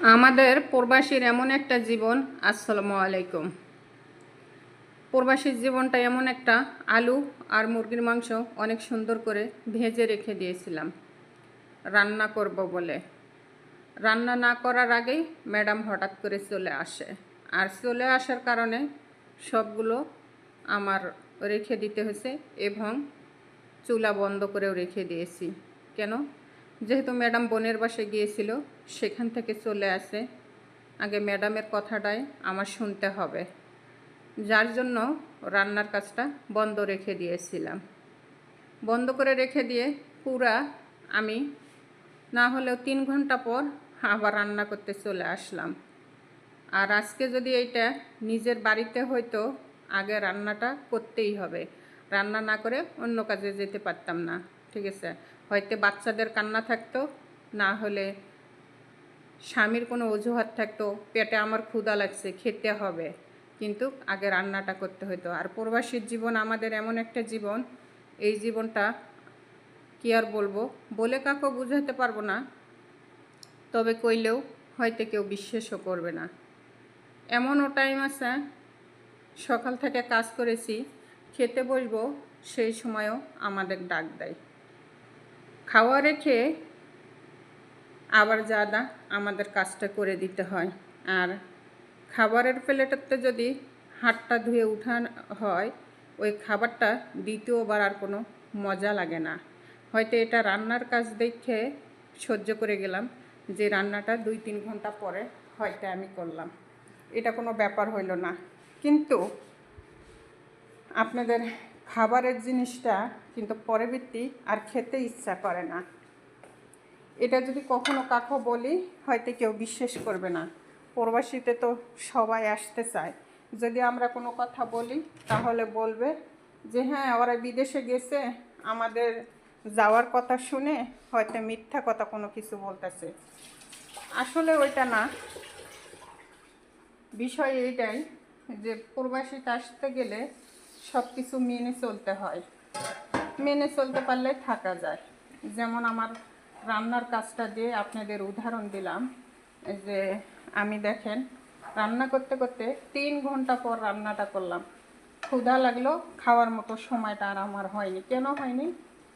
আমাদের প্রবাসীর এমন একটা জীবন। আসসালামু আলাইকুম। প্রবাসীর জীবনটা এমন একটা, আলু আর মুরগির মাংস অনেক সুন্দর করে ভেজে রেখে দিয়েছিলাম রান্না করব বলে। রান্না না করার আগেই ম্যাডাম হঠাৎ করে চলে আসে, আর চলে আসার কারণে সবগুলো আমার রেখে দিতে হয়েছে এবং চুলা বন্ধ করেও রেখে দিয়েছি। কেন? যেহেতু ম্যাডাম বোনের বাসায় গিয়েছিল, সেখান থেকে চলে আসে, আগে ম্যাডামের কথাটাই আমার শুনতে হবে, যার জন্য রান্নার কাজটা বন্ধ রেখে দিয়েছিলাম। বন্ধ করে রেখে দিয়ে পুরা আমি না হলেও 3 ঘন্টা পর আবার রান্না করতে চলে আসলাম। আর আজকে যদি এইটা নিজের বাড়িতে হয়তো আগে রান্নাটা করতেই হবে, রান্না না করে অন্য কাজে যেতে পারতাম না। ঠিক আছে, হয়তো বাচ্চাদের কান্না থাকতো, না হলে স্বামীর কোনো অজুহাত থাকতো, পেটে আমার ক্ষুধা লাগছে, খেতে হবে, কিন্তু আগে রান্নাটা করতে হতো। আর প্রবাসীর জীবন আমাদের এমন একটা জীবন, এই জীবনটা কি আর বলবো, বলে কাউকে বুঝাতে পারবো না, তবে কইলেও হয়তো কেউ বিশ্বাসও করবে না। এমনও টাইম আছে, সকাল থেকে কাজ করেছি, খেতে বসবো, সেই সময়ও আমাদের ডাক দেয়। খাওয়া রেখে আবার যাদা আমাদের কাজটা করে দিতে হয়। আর খাবারের প্লেটাতে যদি হাতটা ধুয়ে উঠান হয়, ওই খাবারটা দ্বিতীয়বার আর কোনো মজা লাগে না। হয়তো এটা রান্নার কাজ দেখে সহ্য করে গেলাম, যে রান্নাটা 2-3 ঘন্টা পরে হয়তো আমি করলাম, এটা কোনো ব্যাপার হইল না। কিন্তু আপনাদের খাবারের জিনিসটা কিন্তু পরবর্তী আর খেতে ইচ্ছা করে না। এটা যদি কখনো কাকো বলি, হয়তো কেউ বিশ্বাস করবে না। প্রবাসীতে তো সবাই আসতে চায়, যদি আমরা কোনো কথা বলি তাহলে বলবে যে হ্যাঁ, ওরা বিদেশে গেছে, আমাদের যাওয়ার কথা শুনে হয়তো মিথ্যা কথা কোনো কিছু বলতেছে। আসলে ওইটা না, বিষয় এইটাই যে প্রবাসীতে আসতে গেলে সব কিছু মেনে চলতে হয়, মেনে চলতে পারলে থাকা যায়। যেমন আমার রান্নার কাজটা দিয়ে আপনাদের উদাহরণ দিলাম, যে আমি দেখেন রান্না করতে করতে 3 ঘন্টা পর রান্নাটা করলাম। ক্ষুধা লাগলো, খাওয়ার মতো সময়টা আর আমার হয়নি। কেন হয়নি?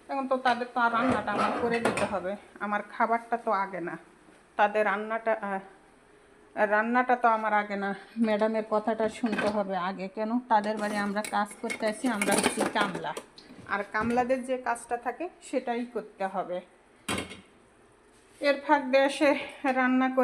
এখন তো তাদের তো আর রান্নাটা আমার করে দিতে হবে, আমার খাবারটা তো আগে না, তাদের রান্নাটা তো আমার আগে না। ম্যাডামের কথাটা শুনতে হবে আগে। কেন? তাদের বাড়ি আমরা কাজ করতে আসি, আমরা হচ্ছি কামলা, আর কামলাদের যে কাজটা থাকে সেটাই করতে হবে। এর ফাঁক দিয়ে এসে রান্না করে